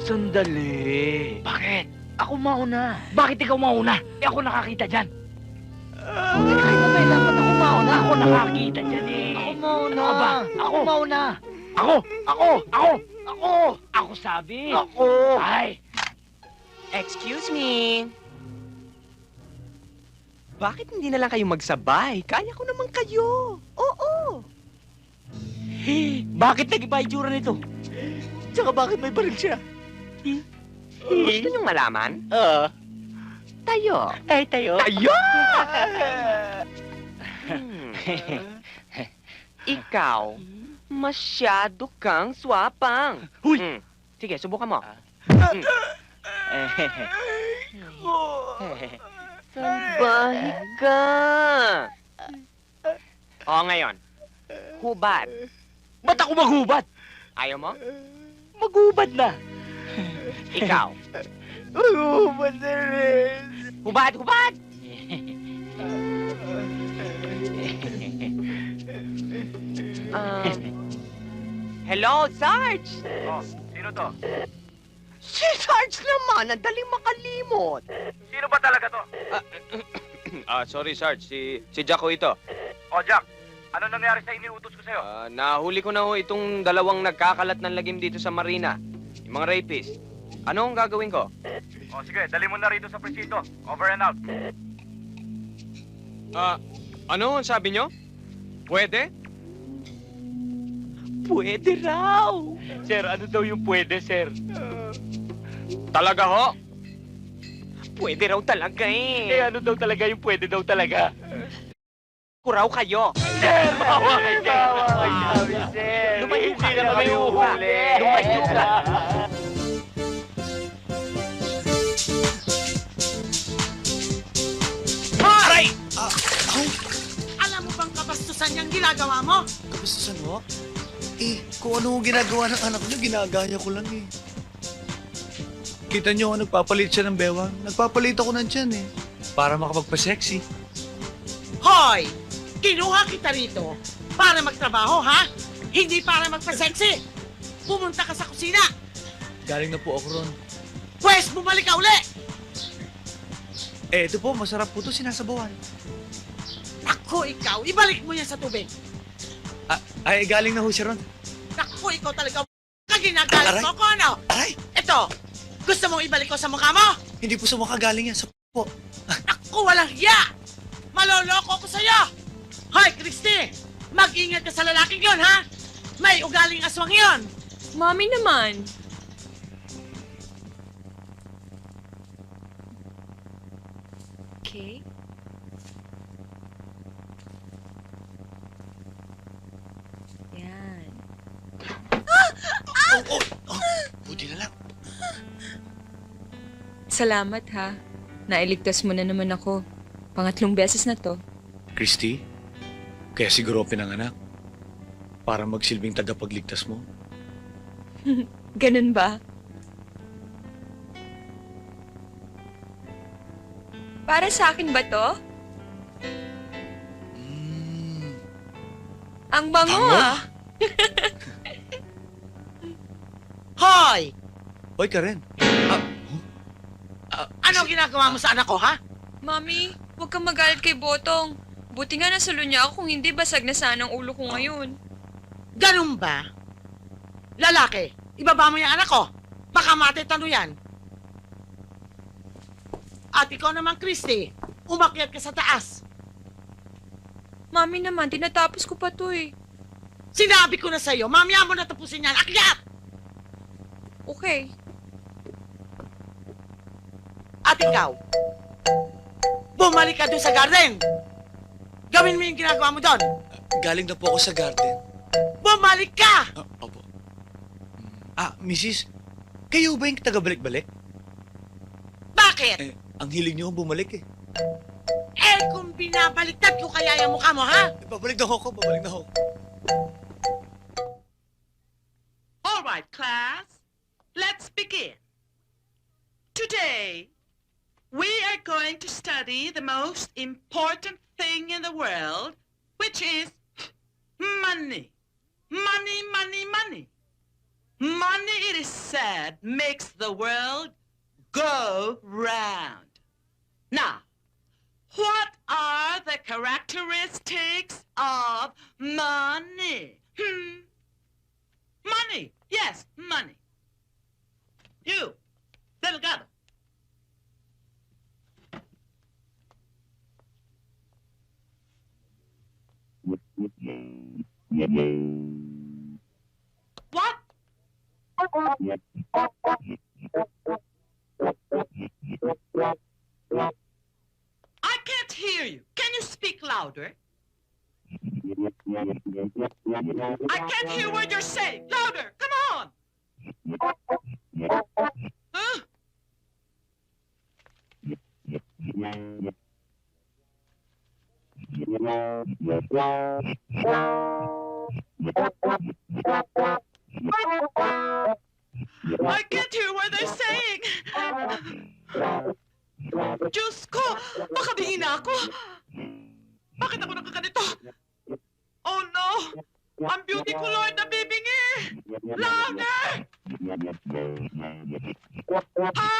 Sandali. Bakit? Ako mauna. Bakit ikaw mauna? Eh ako nakakita dyan. Kahit na may dapat ako mauna. Ako nakakita dyan eh. Ako mauna. Ako ba? Ako mauna. Ako sabi. Ako. Ay. Excuse me. Bakit hindi na lang kayo magsabay? Kaya ko naman kayo. Oo. Bakit nag-iba itsura nito? Tsaka bakit may baril siya? Gusto niyong malaman? Tayo. Ay, tayo. Tayo! Ikaw, masyado kang swapang. Huy! Sige, subukan mo. Salbahe ka. O, ngayon. Hubad. Ba't ako maghubad? Ayaw mo? Maghubad na. Ikaw. Maghubad na rin. Hubad, hubad! Hello, Sarge! Oh, sino to? Si Sarge naman, ang daling makalimot. Sino ba talaga to? Sorry Sarge, si Jack ho ito. Oh, Jack, ano nangyari sa iniutos ko sa'yo? Nahuli ko na ho itong dalawang nagkakalat ng lagim dito sa marina. Yung mga rapist. Ano ang gagawin ko? Oh, sige, dali mo na rito sa presinto. Over and out. Ano ang sabi nyo? Pwede? Pwede raw. Sir, ano daw yung pwede, sir? Talaga ho? Pwede raw talaga Eh, ano daw talaga yung pwede daw talaga? Kuraw kayo. Sir, bawa kayo, sir. Bawa kayo, sir. Lumayo ka, Hindi na kami lumayo ka. uhuli. Lumayo ka. Aray! Alam mo bang kabastusan niyang ginagawa mo? Kabastusan ho? Kung ano ang ginagawa ng anak niyo, ginagaya ko lang eh. Kita niyo, nagpapalit siya ng bewang. Nagpapalit ako ng tiyan eh. Para makapagpa-sexy. Hoy! Kinuha kita rito para magtrabaho, ha? Hindi para magpa-sexy. Pumunta ka sa kusina. Galing na po ako ron. Pwes, bumalik ka uli! Ito po, masarap po ito sinasabawan. Naku, ikaw, ibalik mo yan sa tubig. Ay, galing na ho siya ron. Naku, ikaw talaga kaginagalit Aray! mo ko, ano? Aray! Ito, gusto mong ibalik ko sa mukha mo? Hindi po sa mukha galing yan. Sa po. Naku, walang hiya! Maloloko ko sa'yo! Hoy, Christy! Mag-ingat ka sa lalaking yon, ha? May ugaling aswang yon! Mami naman. Okay. Yan. Buti na lang. Salamat ha. Nailigtas mo na naman ako. Pangatlong beses na to. Christy, kaya siguro pinanganak. Para magsilbing tagapagligtas mo. Ganun ba? Para sa akin ba to? Ang bango Bango? ah. Hoy! Hoy, Karen. Ano ginagawa mo sa anak ko, ha? Mami, huwag kang magalit kay Botong. Buti nga nasalo niya ako, kung hindi basag na sana ang ulo ko ngayon. Ganun ba? Lalaki, ibaba mo yung anak ko. Baka matitano yan. At ikaw naman, Christy, umakyat ka sa taas. Mami naman, tinatapos ko pa to eh. Sinabi ko na sa'yo, mamaya mo na tapusin yan. Akyat! Okay. At ikaw, bumalik ka doon sa garden. Gawin mo yung ginagawa mo doon. Galing na po ako sa garden. Bumalik ka! Opo. Mrs. Kayo ba yung taga-balik-balik? Bakit? Ang hiling niyo bumalik eh. Eh, kung binabaliktad ko kaya yung mukha mo, ha? Babalik na ako, babalik na ako. All right, class. Let's begin. Today, we are going to study the most important thing in the world, which is money. Money, money, money. is said makes the world go round. Now, what are the characteristics of money? Money. Yes, money. You, Delgado. What? I can't hear you. Can you speak louder? I can't hear what you're saying. Louder! Come on! Huh? I can't hear what they're saying. Diyos ko! Baka bihina ako! Bakit ako nakaganito? Oh no! Ang beauty ko, Lord, nabibingi! Louder! Ha?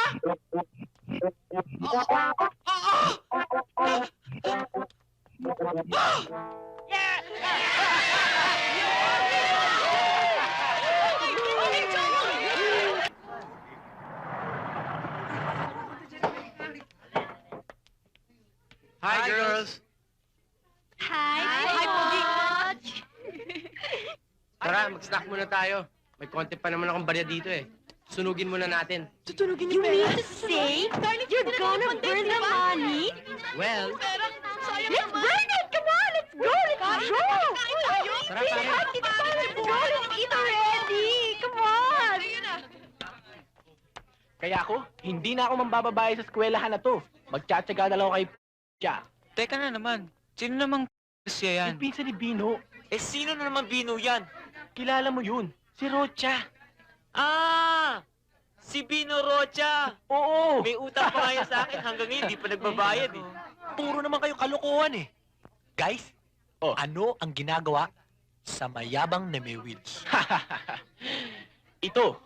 Hi, girls! Hi, Coach! Tara, mag-snack muna tayo. May konti pa naman akong barya dito eh. Sunugin muna natin. You mean to say you're gonna burn the money? Well, Let's burn it! Come on! Let's go! Let's go! Tara, pare. Let's go! Let's eat already! Come on! Kaya ako, hindi na ako mambababae sa eskwelahan na to. Magtsatsaga na lang ako kay siya. Teka na naman. Sino namang siya Yung pinsan ni Bino. Eh, sino na naman Bino yan? Kilala mo yun. Si Rocha. Ah! Si Bino Rocha! Oo. May utang pa ngayon sa akin hanggang ngayon, di pa nagbabayad eh. Puro naman kayo kalokohan eh. Guys, ano ang ginagawa sa mayabang na may wheels? Ito.